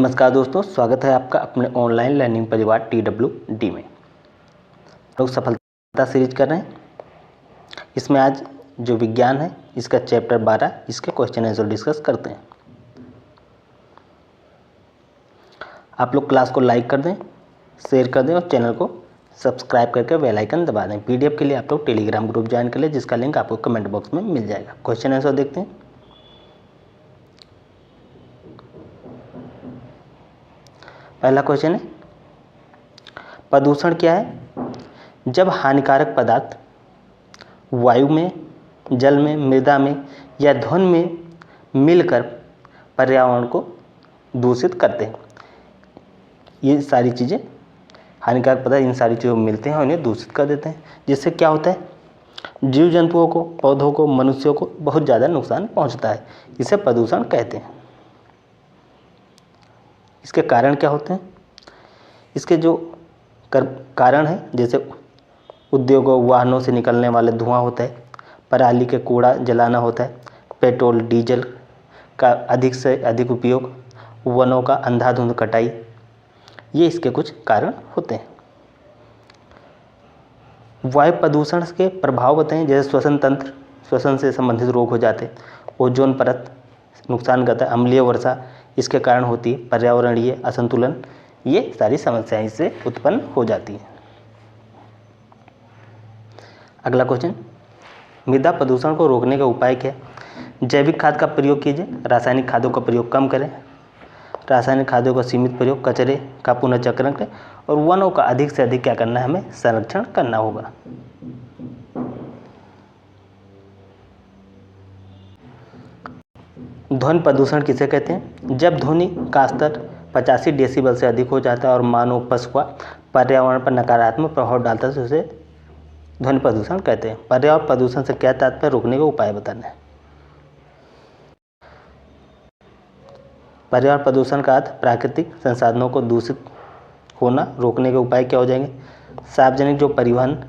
नमस्कार दोस्तों, स्वागत है आपका अपने ऑनलाइन लर्निंग परिवार TWD में। लोग सफलता सीरीज कर रहे हैं। इसमें आज जो विज्ञान है इसका चैप्टर 12 इसके क्वेश्चन आंसर डिस्कस करते हैं। आप लोग क्लास को लाइक कर दें, शेयर कर दें और चैनल को सब्सक्राइब करके बेल आइकन दबा दें। PDF के लिए आप लोग टेलीग्राम ग्रुप ज्वाइन कर लें, जिसका लिंक आपको कमेंट बॉक्स में मिल जाएगा। क्वेश्चन आंसर देखते हैं। पहला क्वेश्चन है, प्रदूषण क्या है? जब हानिकारक पदार्थ वायु में, जल में, मृदा में या ध्वनि में मिलकर पर्यावरण को दूषित करते हैं। ये सारी चीज़ें हानिकारक पदार्थ इन सारी चीज़ों में मिलते हैं और इन्हें दूषित कर देते हैं, जिससे क्या होता है, जीव जंतुओं को, पौधों को, मनुष्यों को बहुत ज़्यादा नुकसान पहुंचता है। इसे प्रदूषण कहते हैं। इसके कारण क्या होते हैं? इसके जो कारण है, जैसे उद्योगों, वाहनों से निकलने वाले धुआं होता है, पराली के कूड़ा जलाना होता है, पेट्रोल डीजल का अधिक से अधिक उपयोग, वनों का अंधाधुंध कटाई, ये इसके कुछ कारण होते हैं। वायु प्रदूषण के प्रभाव बताएं। जैसे श्वसन तंत्र, श्वसन से संबंधित रोग हो जाते हैं, ओजोन परत नुकसान करता है, अम्लीय वर्षा इसके कारण होती है, पर्यावरणीय असंतुलन, ये सारी समस्याएं इससे उत्पन्न हो जाती हैं। अगला क्वेश्चन, मृदा प्रदूषण को रोकने का उपाय क्या है? जैविक खाद का प्रयोग कीजिए, रासायनिक खादों का प्रयोग कम करें, रासायनिक खादों का सीमित प्रयोग, कचरे का पुनर्चक्रण करें और वनों का अधिक से अधिक क्या करना है, हमें संरक्षण करना होगा। ध्वनि प्रदूषण किसे कहते हैं? जब ध्वनि का स्तर 85 डेसिबल से अधिक हो जाता है और मानव, पशु पर्यावरण पर नकारात्मक प्रभाव डालता है, तो उसे ध्वनि प्रदूषण कहते हैं। पर्यावरण प्रदूषण से क्या तात्पर्य? रोकने का उपाय बताना है। पर्यावरण प्रदूषण का अर्थ प्राकृतिक संसाधनों को दूषित होना, रोकने के उपाय क्या हो जाएंगे? सार्वजनिक जो परिवहन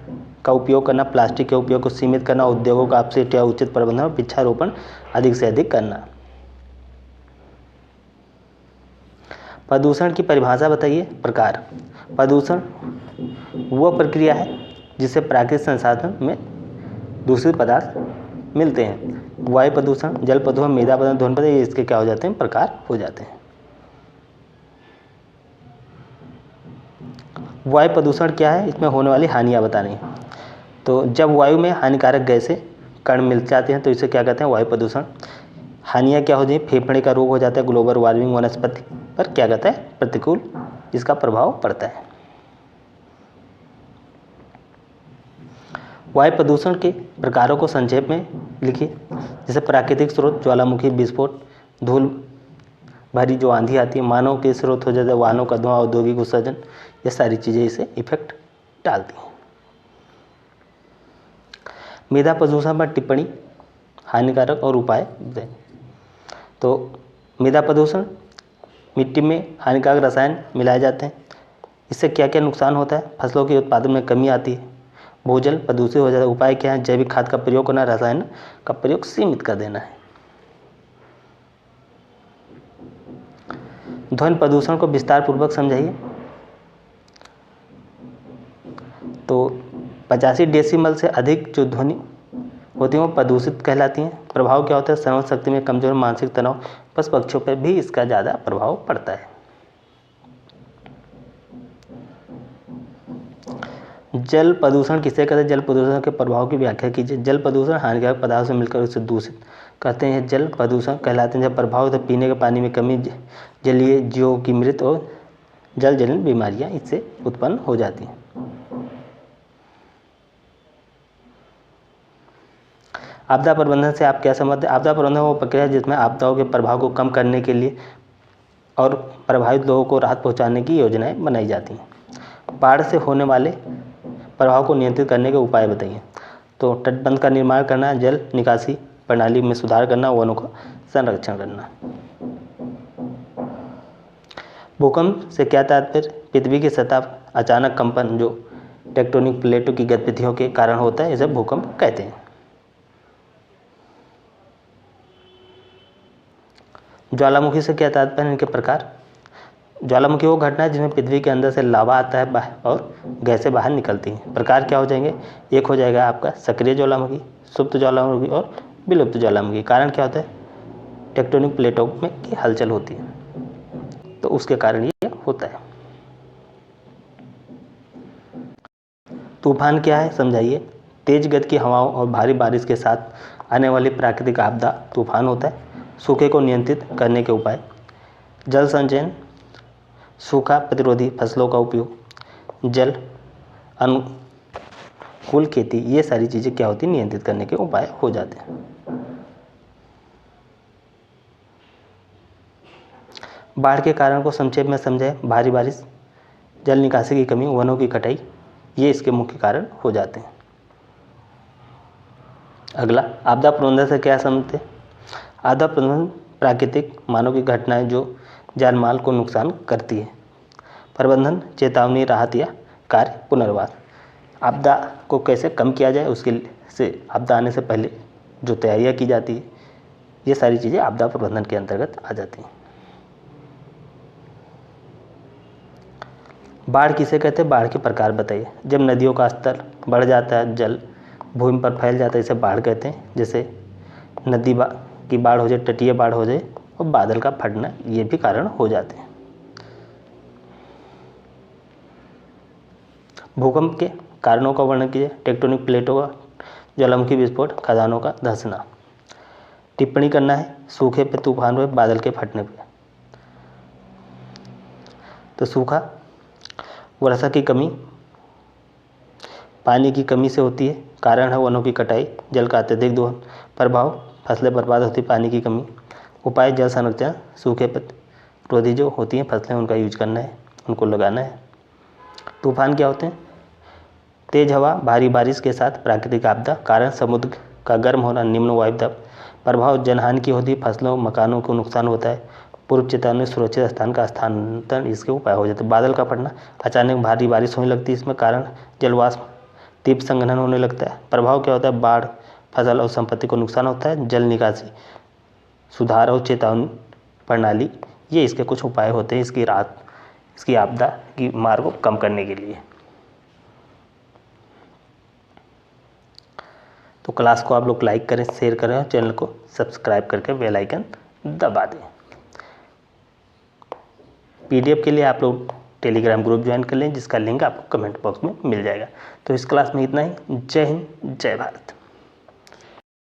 का उपयोग करना, प्लास्टिक के उपयोग को सीमित करना, उद्योगों का अपशिष्ट या उचित प्रबंधन और वृक्षारोपण अधिक से अधिक करना। प्रदूषण की परिभाषा बताइए। प्रकार, प्रदूषण वह प्रक्रिया है जिससे प्राकृतिक संसाधन में दूषित पदार्थ मिलते हैं। वायु प्रदूषण, जल प्रदूषण, मृदा प्रदूषण, ध्वनि प्रदूषण, इसके क्या हो जाते हैं? प्रकार हो जाते हैं। वायु प्रदूषण क्या है? इसमें होने वाली हानियाँ बतानी है। तो जब वायु में हानिकारक गैसें, कण मिल जाते हैं तो इसे क्या कहते हैं? वायु प्रदूषण। हानियाँ क्या हो जाए? फेफड़े का रोग हो जाता है, ग्लोबल वार्मिंग, वनस्पति पर क्या कहता है? प्रतिकूल इसका प्रभाव पड़ता है। वायु प्रदूषण के प्रकारों को संक्षेप में लिखिए। जैसे प्राकृतिक स्रोत, ज्वालामुखी विस्फोट, धूल भरी जो आंधी आती है, मानव के स्रोत हो जाता है, वाहनों का धुआं, औद्योगिक उत्सर्जन, ये सारी चीज़ें इसे इफेक्ट डालती हैं। मृदा प्रदूषण पर टिप्पणी, हानिकारक और उपाय दें। तो मृदा प्रदूषण, मिट्टी में हानिकारक रसायन मिलाए जाते हैं, इससे क्या क्या नुकसान होता है? फसलों के उत्पादन में कमी आती है, भूजल प्रदूषित हो जाता है। उपाय क्या है? जैविक खाद का प्रयोग करना, रसायन का प्रयोग सीमित कर देना है। ध्वनि प्रदूषण को विस्तार पूर्वक समझाइए। तो 85 डेसिबल से अधिक जो ध्वनि होती है वो प्रदूषित कहलाती हैं। प्रभाव क्या होता है? श्रवण शक्ति में कमजोर, मानसिक तनाव, पशु पक्षियों पर भी इसका ज़्यादा प्रभाव पड़ता है। जल प्रदूषण किसे कहते हैं? जल प्रदूषण के प्रभाव की व्याख्या कीजिए। जल प्रदूषण हानिकारक पदार्थों से मिलकर उसे दूषित करते हैं, जल प्रदूषण कहलाते हैं। जब प्रभाव होता है पीने के पानी में कमी, जलीय जीवों की मृत्यु और जल जनित बीमारियां इससे उत्पन्न हो जाती हैं। आपदा प्रबंधन से आप क्या समझते हैं? आपदा प्रबंधन वो प्रक्रिया है जिसमें आपदाओं के प्रभाव को कम करने के लिए और प्रभावित लोगों को राहत पहुंचाने की योजनाएं बनाई जाती हैं। बाढ़ से होने वाले प्रभाव को नियंत्रित करने के उपाय बताइए। तो तटबंध का निर्माण करना, जल निकासी प्रणाली में सुधार करना, वनों का संरक्षण करना। भूकंप से क्या तात्पर्य? पृथ्वी की सतह अचानक कंपन जो टेक्टोनिक प्लेटों की गतिविधियों के कारण होता है, इसे भूकंप कहते हैं। ज्वालामुखी से क्या तात्पर्य? इनके प्रकार। ज्वालामुखी वो घटना है जिसमें पृथ्वी के अंदर से लावा आता है और गैसें बाहर निकलती हैं। प्रकार क्या हो जाएंगे, एक हो जाएगा आपका सक्रिय ज्वालामुखी, सुप्त ज्वालामुखी और विलुप्त ज्वालामुखी। कारण क्या होता है, टेक्टोनिक प्लेटों में की हलचल होती है, तो उसके कारण ये होता है। तूफान क्या है समझाइए। तेज गति की हवाओं और भारी बारिश के साथ आने वाली प्राकृतिक आपदा तूफान होता है। सूखे को नियंत्रित करने के उपाय, जल संचयन, सूखा प्रतिरोधी फसलों का उपयोग, जल अनुकूल खेती, ये सारी चीज़ें क्या होती हैं, नियंत्रित करने के उपाय हो जाते हैं। बाढ़ के कारण को संक्षेप में समझें। भारी बारिश, जल निकासी की कमी, वनों की कटाई, ये इसके मुख्य कारण हो जाते हैं। अगला, आपदा प्रबंधन से क्या समझते हैं। आपदा प्रबंधन प्राकृतिक मानव की घटनाएं जो जान माल को नुकसान करती है। प्रबंधन, चेतावनी, राहत या कार्य पुनर्वास। आपदा को कैसे कम किया जाए, उसके से आपदा आने से पहले जो तैयारियां की जाती है, ये सारी चीज़ें आपदा प्रबंधन के अंतर्गत आ जाती हैं। बाढ़ किसे कहते हैं, बाढ़ के प्रकार बताइए। जब नदियों का स्तर बढ़ जाता है, जल भूमि पर फैल जाता है, इसे बाढ़ कहते हैं। जैसे नदी की बाढ़ हो जाए, तटीय बाढ़ हो जाए और बादल का फटना, ये भी कारण हो जाते हैं। भूकंप के कारणों का वर्णन कीजिए। टेक्टोनिक प्लेटों का, ज्वालामुखी विस्फोट, खदानों का धंसना। टिप्पणी करना है सूखे पे, तूफान पे, बादल के फटने पे। तो सूखा, वर्षा की कमी, पानी की कमी से होती है। कारण है वनों की कटाई, जल का अत्यधिक दोहन। प्रभाव, फसलें बर्बाद होती, पानी की कमी। उपाय, जल संरक्षण, सूखे प्रतिरोधी जो होती हैं फसलें, उनका यूज करना है, उनको लगाना है। तूफान क्या होते हैं, तेज हवा, भारी बारिश के साथ प्राकृतिक आपदा। कारण समुद्र का गर्म होना, निम्न वायु दबाव। प्रभाव, जनहानि की होती, फसलों मकानों को नुकसान होता है। पूर्व चेतावनी, सुरक्षित स्थान का स्थानांतरण, इसके उपाय हो जाते हैं। बादल का फटना, अचानक भारी बारिश होने लगती है, इसमें कारण जलवाष्प तीव्र संघनन होने लगता है। प्रभाव क्या होता है, बाढ़, फसल और संपत्ति को नुकसान होता है। जल निकासी सुधार और चेतावनी प्रणाली, ये इसके कुछ उपाय होते हैं इसकी राहत, इसकी आपदा की मार को कम करने के लिए। तो क्लास को आप लोग लाइक करें, शेयर करें और चैनल को सब्सक्राइब करके बेल आइकन दबा दें। पीडीएफ के लिए आप लोग टेलीग्राम ग्रुप ज्वाइन कर लें, जिसका लिंक आपको कमेंट बॉक्स में मिल जाएगा। तो इस क्लास में इतना ही। जय हिंद, जय भारत।